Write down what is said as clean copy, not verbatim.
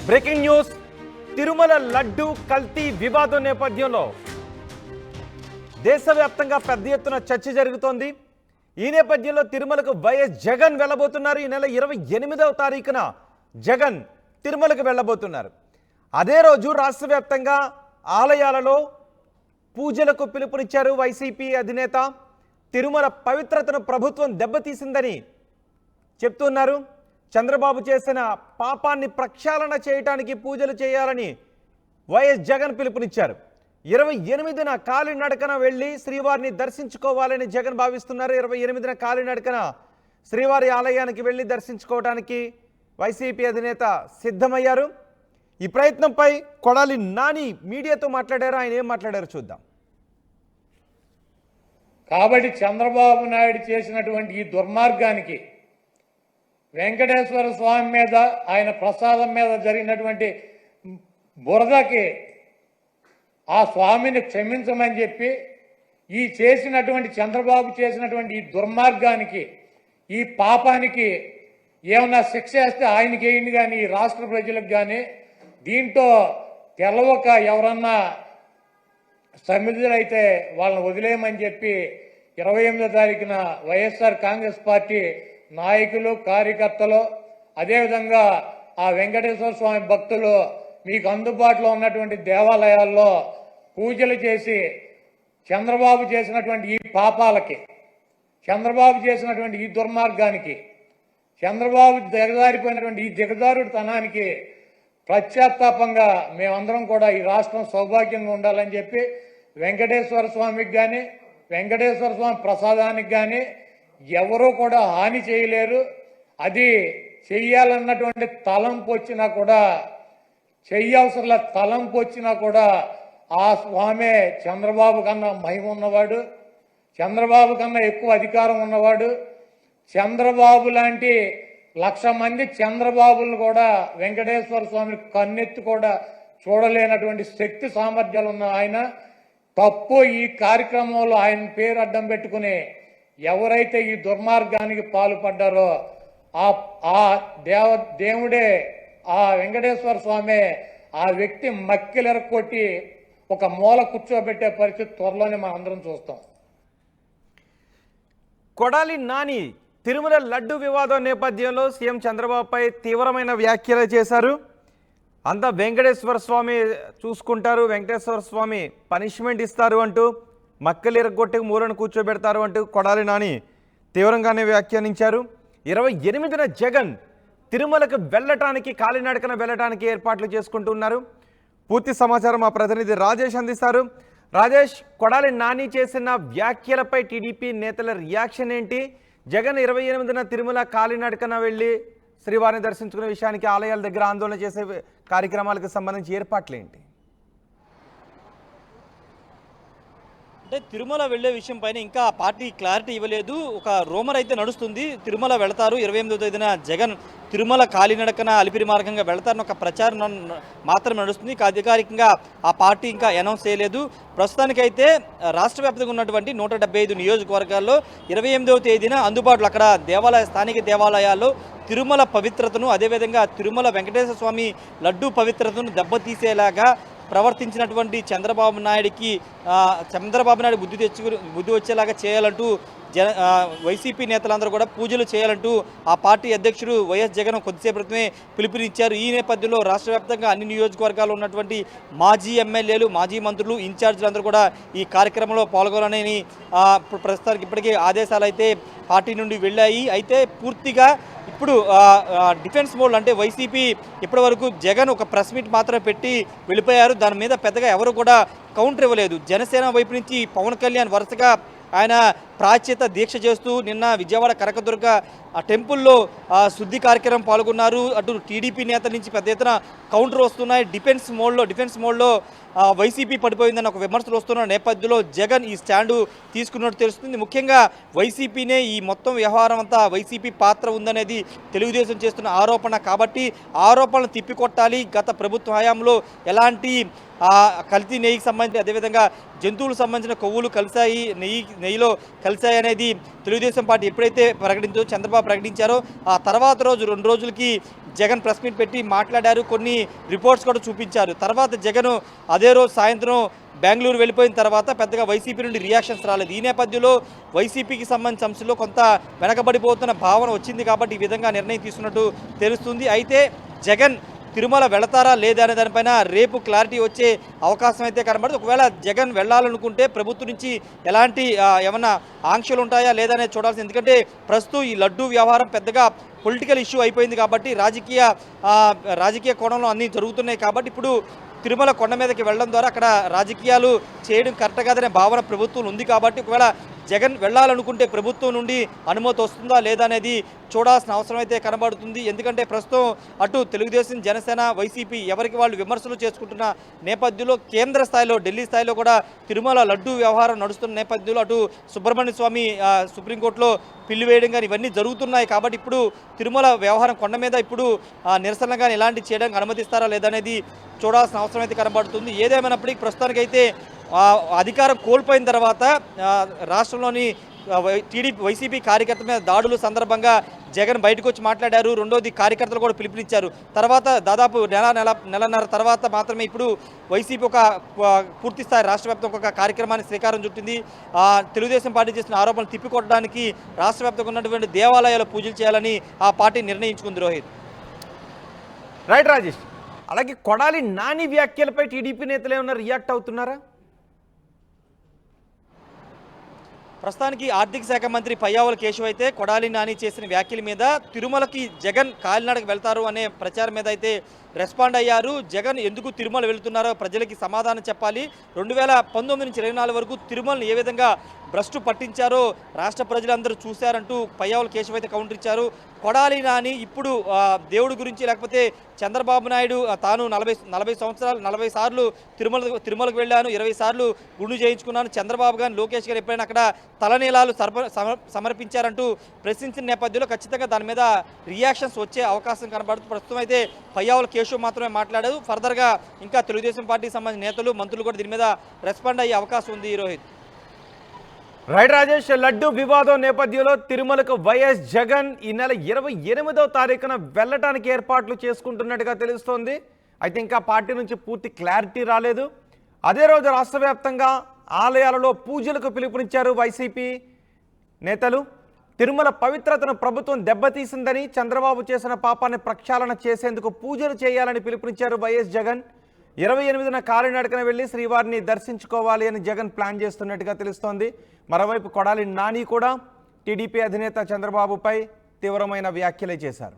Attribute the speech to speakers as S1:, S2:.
S1: Breaking news. Tirumala laddu కల్తీ వివాదం నేపథ్యంలో దేశవ్యాప్తంగా పెద్ద ఎత్తున చర్చ జరుగుతోంది. ఈ నేపథ్యంలో తిరుమలకు వైఎస్ జగన్ వెళ్ళబోతున్నారు. ఈ నెల 28వ తారీఖున జగన్ తిరుమలకు వెళ్ళబోతున్నారు. అదే రోజు రాష్ట్ర వ్యాప్తంగా ఆలయాలలో పూజలకు పిలుపునిచ్చారు వైసీపీ అధినేత. తిరుమల పవిత్రతను ప్రభుత్వం దెబ్బతీసిందని చెప్తున్నారు. చంద్రబాబు చేసిన పాపాన్ని ప్రక్షాళన చేయడానికి పూజలు చేయాలని వైఎస్ జగన్ పిలుపునిచ్చారు. 28న కాలినడకన వెళ్ళి శ్రీవారిని దర్శించుకోవాలని జగన్ భావిస్తున్నారు. 28న కాలినడకన శ్రీవారి ఆలయానికి వెళ్ళి దర్శించుకోవడానికి వైసీపీ అధినేత సిద్ధమయ్యారు. ఈ ప్రయత్నంపై కొడాలి నాని మీడియాతో మాట్లాడారు. ఆయన ఏం మాట్లాడారు చూద్దాం.
S2: కాబట్టి చంద్రబాబు నాయుడు చేసినటువంటి ఈ దుర్మార్గానికి వెంకటేశ్వర స్వామి మీద ఆయన ప్రసాదం మీద జరిగినటువంటి బురదకి ఆ స్వామిని క్షమించమని చెప్పి ఈ చేసినటువంటి చంద్రబాబు చేసినటువంటి ఈ దుర్మార్గానికి ఈ పాపానికి ఏమన్నా శిక్ష వేస్తే ఆయనకి వేయండి కానీ ఈ రాష్ట్ర ప్రజలకు కానీ దీంట్లో తెలవక ఎవరన్నా సమిధులైతే వాళ్ళని వదిలేయమని చెప్పి 28వ తారీఖున వైఎస్ఆర్ కాంగ్రెస్ పార్టీ నాయకులు కార్యకర్తలు అదేవిధంగా ఆ వెంకటేశ్వర స్వామి భక్తులు మీకు అందుబాటులో ఉన్నటువంటి దేవాలయాల్లో పూజలు చేసి చంద్రబాబు చేసినటువంటి ఈ పాపాలకి, చంద్రబాబు చేసినటువంటి ఈ దుర్మార్గానికి, చంద్రబాబు దిగజారిపోయినటువంటి ఈ దిగజారుడుతనానికి ప్రత్యాత్తాపంగా మేమందరం కూడా ఈ రాష్ట్రం సౌభాగ్యంగా ఉండాలని చెప్పి వెంకటేశ్వర స్వామికి కానీ వెంకటేశ్వర స్వామి ప్రసాదానికి కానీ ఎవరూ కూడా హాని చేయలేరు. అది చెయ్యాలన్నటువంటి తలంపు వచ్చినా కూడా చెయ్యవసరంలో తలంపు వచ్చినా కూడా ఆ స్వామి చంద్రబాబు కన్నా మహిమ ఉన్నవాడు, చంద్రబాబు కన్నా ఎక్కువ అధికారం ఉన్నవాడు. చంద్రబాబు లాంటి 1,00,000 మంది చంద్రబాబులను కూడా వెంకటేశ్వర స్వామిని కన్నెత్తి కూడా చూడలేనటువంటి శక్తి సామర్థ్యాలు ఉన్న ఆయన తప్పు ఈ కార్యక్రమంలో ఆయన పేరు అడ్డం పెట్టుకుని ఎవరైతే ఈ దుర్మార్గానికి పాల్పడ్డారో ఆ దేవుడే ఆ వెంకటేశ్వర స్వామి ఆ వ్యక్తి మక్కిలెరకొట్టి ఒక మూల కూర్చోబెట్టే పరిస్థితి త్వరలోనే మనం అందరం చూస్తాం.
S1: కొడాలి నాని తిరుమల లడ్డు వివాదం నేపథ్యంలో సీఎం చంద్రబాబుపై తీవ్రమైన వ్యాఖ్యలు చేశారు. అంతా వెంకటేశ్వర స్వామి చూసుకుంటారు, వెంకటేశ్వర స్వామి పనిష్మెంట్ ఇస్తారు అంటూ మక్కలు ఎరగొట్టి మూలను కూర్చోబెడతారు అంటూ కొడాలి నాని తీవ్రంగానే వ్యాఖ్యానించారు. 28న జగన్ తిరుమలకు వెళ్ళటానికి కాలినడకన వెళ్ళటానికి ఏర్పాట్లు చేసుకుంటున్నారు. పూర్తి సమాచారం మా ప్రతినిధి రాజేష్ అందిస్తారు. రాజేష్, కొడాలి నాని చేసిన వ్యాఖ్యలపై టీడీపీ నేతల రియాక్షన్ ఏంటి? జగన్ 28న తిరుమల కాలినడకన వెళ్ళి శ్రీవారిని దర్శించుకునే విషయానికి ఆలయాల దగ్గర ఆందోళన చేసే కార్యక్రమాలకు సంబంధించి ఏర్పాట్లు ఏంటి?
S3: అంటే తిరుమల వెళ్లే విషయం పైన ఇంకా పార్టీ క్లారిటీ ఇవ్వలేదు. ఒక రూమర్ అయితే నడుస్తుంది. తిరుమల వెళతారు, 28వ తేదీన జగన్ తిరుమల కాలినడకన అలిపిరి మార్గంగా వెళతారని ఒక ప్రచారం మాత్రమే నడుస్తుంది. అధికారికంగా ఆ పార్టీ ఇంకా అనౌన్స్ చేయలేదు. ప్రస్తుతానికైతే రాష్ట్ర వ్యాప్తంగా ఉన్నటువంటి 175 నియోజకవర్గాల్లో 28వ తేదీన అందుబాటులో అక్కడ స్థానిక దేవాలయాల్లో తిరుమల పవిత్రతను, అదేవిధంగా తిరుమల వెంకటేశ్వర స్వామి లడ్డూ పవిత్రతను దెబ్బతీసేలాగా ప్రవర్తించినటువంటి చంద్రబాబు నాయుడు బుద్ధి వచ్చేలాగా చేయాలంటూ వైసీపీ నేతలందరూ కూడా పూజలు చేయాలంటూ ఆ పార్టీ అధ్యక్షుడు వైఎస్ జగన్ కొద్దిసేపు క్రితమే పిలుపునిచ్చారు. ఈ నేపథ్యంలో రాష్ట్ర వ్యాప్తంగా అన్ని నియోజకవర్గాల్లో ఉన్నటువంటి మాజీ ఎమ్మెల్యేలు, మాజీ మంత్రులు, ఇన్ఛార్జీలందరూ కూడా ఈ కార్యక్రమంలో పాల్గొనాలని ప్రస్తుతానికి ఇప్పటికే ఆదేశాలు అయితే పార్టీ నుండి వెళ్ళాయి. అయితే పూర్తిగా ఇప్పుడు డిఫెన్స్ మోడ్ అంటే వైసీపీ ఇప్పటి వరకు జగన్ ఒక ప్రెస్ మీట్ మాత్రమే పెట్టి వెళ్ళిపోయారు. దాని మీద పెద్దగా ఎవరు కూడా కౌంటర్ ఇవ్వలేదు. జనసేన వైపు నుంచి పవన్ కళ్యాణ్ వరుసగా ఆయన ప్రాచ్యత దీక్ష చేస్తూ నిన్న విజయవాడ కనకదుర్గ ఆ టెంపుల్లో శుద్ధి కార్యక్రమం పాల్గొన్నారు. అటు టీడీపీ నేతల నుంచి పెద్ద ఎత్తున కౌంటర్ వస్తున్నాయి. డిఫెన్స్ మోడ్లో వైసీపీ పడిపోయిందని ఒక విమర్శలు వస్తున్న నేపథ్యంలో జగన్ ఈ స్టాండు తీసుకున్నట్టు తెలుస్తుంది. ముఖ్యంగా వైసీపీనే ఈ మొత్తం వ్యవహారం అంతా వైసీపీ పాత్ర ఉందనేది తెలుగుదేశం చేస్తున్న ఆరోపణ. కాబట్టి ఆరోపణలు తిప్పికొట్టాలి. గత ప్రభుత్వ హయాంలో ఎలాంటి కల్తీ నెయ్యికి సంబంధించి అదేవిధంగా జంతువులకు సంబంధించిన కొవ్వులు కలిశాయి, నెయ్యిలో కలిశాయి అనేది తెలుగుదేశం పార్టీ ఎప్పుడైతే చంద్రబాబు ప్రకటించారో ఆ తర్వాత రోజు 2 రోజులకి జగన్ ప్రెస్ మీట్ పెట్టి మాట్లాడారు. కొన్ని రిపోర్ట్స్ కూడా చూపించారు. తర్వాత జగన్ అదే రోజు సాయంత్రం బెంగళూరు వెళ్ళిపోయిన తర్వాత పెద్దగా వైసీపీ నుండి రియాక్షన్స్ రాలేదు. ఈ నేపథ్యంలో వైసీపీకి సంబంధించిన అంశంలో కొంత వెనకబడిపోతున్న భావన వచ్చింది కాబట్టి ఈ విధంగా నిర్ణయం తీసుకున్నట్టు తెలుస్తుంది. అయితే జగన్ తిరుమల వెళతారా లేదా అనే దానిపైన రేపు క్లారిటీ వచ్చే అవకాశం అయితే కనబడుతుంది. ఒకవేళ జగన్ వెళ్ళాలనుకుంటే ప్రభుత్వం నుంచి ఎలాంటి ఏమన్నా ఆంక్షలు ఉంటాయా లేదా అనేది చూడాల్సింది. ఎందుకంటే ప్రస్తుతం ఈ లడ్డూ వ్యవహారం పెద్దగా పొలిటికల్ ఇష్యూ అయిపోయింది కాబట్టి రాజకీయ కోణంలో అన్నీ జరుగుతున్నాయి కాబట్టి ఇప్పుడు తిరుమల కొండ మీదకి వెళ్ళడం ద్వారా అక్కడ రాజకీయాలు చేయడం కరెక్ట్ కాదనే భావన ప్రభుత్వం ఉంది కాబట్టి ఒకవేళ జగన్ వెళ్ళాలనుకుంటే ప్రభుత్వం నుండి అనుమతి వస్తుందా లేదా అనేది చూడాల్సిన అవసరం అయితే కనబడుతుంది. ఎందుకంటే ప్రస్తుతం అటు తెలుగుదేశం, జనసేన, వైసీపీ ఎవరికి వాళ్ళు విమర్శలు చేసుకుంటున్న నేపథ్యంలో కేంద్ర స్థాయిలో ఢిల్లీ స్థాయిలో కూడా తిరుమల లడ్డూ వ్యవహారం నడుస్తున్న నేపథ్యంలో అటు సుబ్రహ్మణ్య స్వామి సుప్రీంకోర్టులో పిల్లి వేయడం కానీ ఇవన్నీ జరుగుతున్నాయి కాబట్టి ఇప్పుడు తిరుమల వ్యవహారం కొండ మీద ఇప్పుడు నిరసన కానీ ఇలాంటి చేయడానికి అనుమతిస్తారా లేదా అనేది చూడాల్సిన అవసరం అయితే కనబడుతుంది. ఏదేమైనప్పటికీ ప్రస్తుతానికైతే అధికారం కోల్పోయిన తర్వాత రాష్ట్రంలోని వైసీపీ కార్యకర్తల మీద దాడుల సందర్భంగా జగన్ బయటకు వచ్చి మాట్లాడారు. రెండోది కార్యకర్తలు కూడా పిలుపునిచ్చారు. తర్వాత దాదాపు నెలన్నర తర్వాత మాత్రమే ఇప్పుడు వైసీపీ ఒక పూర్తి స్థాయి రాష్ట్ర వ్యాప్తంగా ఒక కార్యక్రమాన్ని శ్రీకారం చుట్టింది. తెలుగుదేశం పార్టీ చేసిన ఆరోపణలు తిప్పికొట్టడానికి రాష్ట్ర వ్యాప్తంగా ఉన్నటువంటి దేవాలయాల పూజలు చేయాలని ఆ పార్టీ నిర్ణయించుకుంది. రోహిత్.
S1: రైట్ రాజేష్. అలాగే కొడాలి నాని వ్యాఖ్యలపై టీడీపీ నేతలు ఏమన్నా రియాక్ట్ అవుతున్నారా?
S3: ప్రస్తుతానికి ఆర్థిక శాఖ మంత్రి పయ్యావుల కేశవ్ అయితే కొడాలి నాని చేసిన వ్యాఖ్యల మీద తిరుమలకి జగన్ కాలినడక వెళ్తారు అనే ప్రచారం మీద అయితే రెస్పాండ్ అయ్యారు. జగన్ ఎందుకు తిరుమల వెళ్తున్నారో ప్రజలకి సమాధానం చెప్పాలి. 2019 నుంచి 24 వరకు తిరుమలను ఏ విధంగా భ్రష్టు పట్టించారో రాష్ట్ర ప్రజలందరూ చూశారంటూ పయ్యావుల కేశవ్ అయితే కౌంటర్ ఇచ్చారు. కొడాలి నాని ఇప్పుడు దేవుడి గురించి లేకపోతే చంద్రబాబు నాయుడు తాను 40 సంవత్సరాలు 40 సార్లు తిరుమలకు వెళ్ళాను, 20 సార్లు గుండు చేయించుకున్నాను, చంద్రబాబు గారు లోకేష్ గారు ఎప్పుడైనా అక్కడ తలనీలాలు సమర్పించారంటూ ప్రశ్నించిన నేపథ్యంలో ఖచ్చితంగా దాని మీద రియాక్షన్స్ వచ్చే అవకాశం కనబడుతుంది. ప్రస్తుతం అయితే పయ్యావుల కేశవ్ మాత్రమే మాట్లాడారు. ఫర్దర్గా ఇంకా తెలుగుదేశం పార్టీకి సంబంధించిన నేతలు, మంత్రులు కూడా దీని మీద రెస్పాండ్ అయ్యే అవకాశం ఉంది. రోహిత్.
S1: రైట్ రాజేష్. లడ్డు వివాదం నేపథ్యంలో తిరుమలకు వైఎస్ జగన్ ఈ నెల 28వ తారీఖున వెళ్ళటానికి ఏర్పాట్లు చేసుకుంటున్నట్టుగా తెలుస్తోంది. అయితే ఇంకా పార్టీ నుంచి పూర్తి క్లారిటీ రాలేదు. అదే రోజు రాష్ట్ర వ్యాప్తంగా ఆలయాలలో పూజలకు పిలుపునిచ్చారు వైసీపీ నేతలు. తిరుమల పవిత్రతను ప్రభుత్వం దెబ్బతీసిందని, చంద్రబాబు చేసిన పాపాన్ని ప్రక్షాళన చేసేందుకు పూజలు చేయాలని పిలుపునిచ్చారు వైఎస్ జగన్. 28న కాలినడకన వెళ్లి శ్రీవారిని దర్శించుకోవాలి అని జగన్ ప్లాన్ చేస్తున్నట్టుగా తెలుస్తోంది. మరోవైపు కొడాలి నాని కూడా టీడీపీ అధినేత చంద్రబాబుపై తీవ్రమైన వ్యాఖ్యలే చేశారు.